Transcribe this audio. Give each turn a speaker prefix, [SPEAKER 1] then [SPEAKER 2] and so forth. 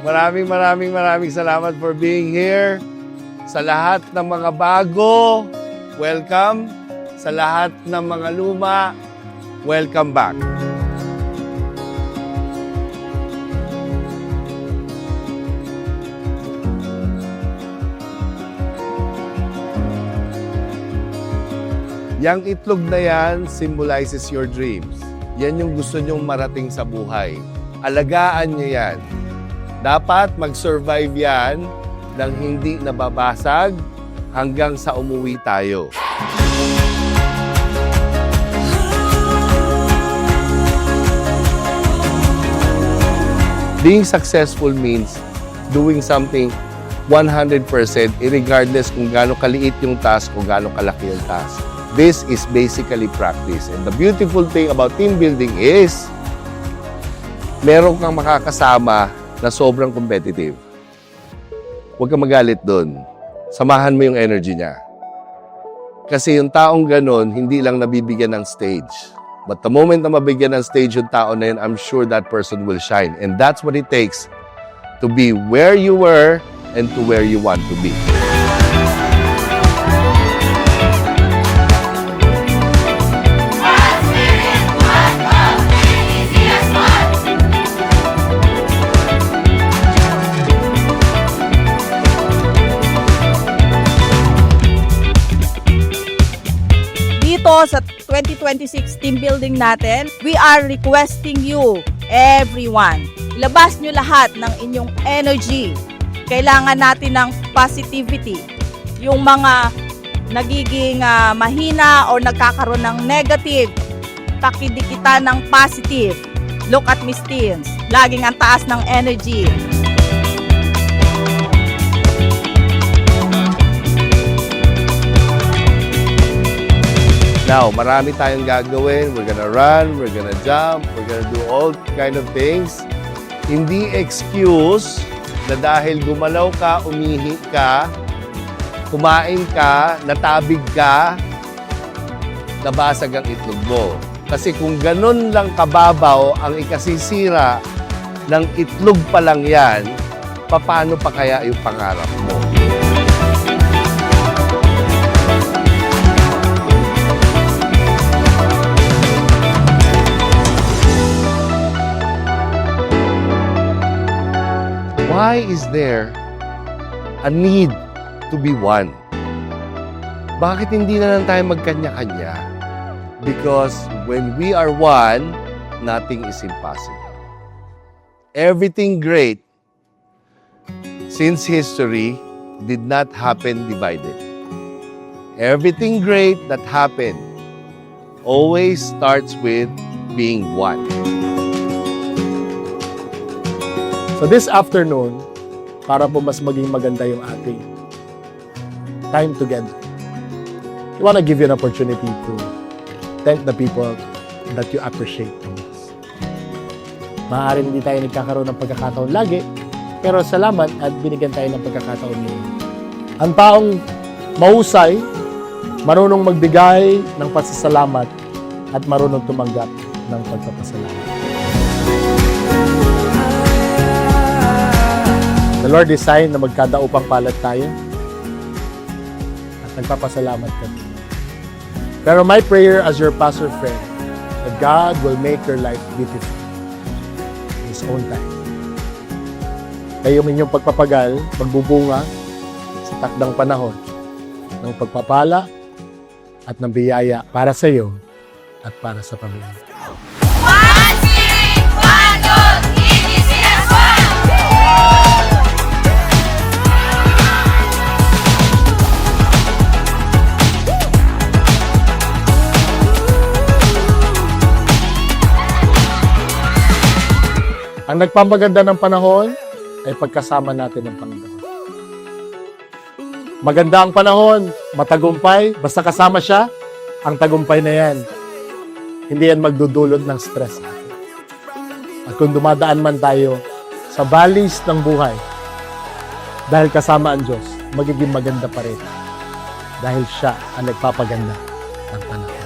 [SPEAKER 1] Maraming salamat for being here. Sa lahat ng mga bago, welcome. Sa lahat ng mga luma, welcome back. Yang itlog na yan symbolizes your dreams. Yan yung gusto nyong marating sa buhay. Alagaan nyo yan. Dapat mag-survive yan nang hindi nababasag hanggang sa umuwi tayo. Being successful means doing something 100% regardless kung gaano kaliit yung task o gaano kalaki yung task. This is basically practice. And the beautiful thing about team building is meron kang makakasama na sobrang competitive. Huwag kang magalit doon. Samahan mo yung energy niya. Kasi yung taong ganon, hindi lang nabibigyan ng stage. But the moment na mabigyan ng stage yung tao na yun, I'm sure that person will shine. And that's what it takes to be where you were and to where you want to be.
[SPEAKER 2] Sa 2026 team building natin, we are requesting you, everyone, ilabas nyo lahat ng inyong energy. Kailangan natin ng positivity. Yung mga nagiging mahina o nagkakaroon ng negative, pakidikitan ng positive. Look at Miss Teens, laging ang taas ng energy.
[SPEAKER 1] Now, marami tayong gagawin. We're gonna run, we're gonna jump, we're gonna do all kind of things. Hindi excuse na dahil gumalaw ka, umihi ka, kumain ka, natabig ka, nabasag ang itlog mo. Kasi kung ganun lang kababaw ang ikasisira ng itlog pa lang yan, paano pa kaya yung pangarap mo? Why is there a need to be one? Bakit hindi na lang tayo magkanya-kanya? Because when we are one, nothing is impossible. Everything great since history did not happen divided. Everything great that happened always starts with being one.
[SPEAKER 3] So this afternoon, para po mas maging maganda yung ating time together, I want to give you an opportunity to thank the people that you appreciate the most. Maaaring hindi tayo nagkakaroon ng pagkakataon lagi, pero salamat at binigyan tayo ng pagkakataon ngayon. Ang taong mahusay, marunong magbigay ng pasasalamat at marunong tumanggap ng pagpapasalamat. The Lord designed na magkadaupang palad tayo at nagpapasalamat kami. Pero my prayer as your pastor friend, that God will make your life beautiful in His own time. Kayo inyong pagpapagal, magbubunga sa takdang panahon ng pagpapala at ng biyaya para sa iyo at para sa pamilya. Ang nagpapaganda ng panahon ay pagkasama natin ng Panginoon. Maganda ang panahon, matagumpay, basta kasama siya, ang tagumpay na yan. Hindi yan magdudulot ng stress natin. At kung dumadaan man tayo sa valleys ng buhay, dahil kasama ang Diyos, magiging maganda pa rin. Dahil siya ang nagpapaganda ng panahon.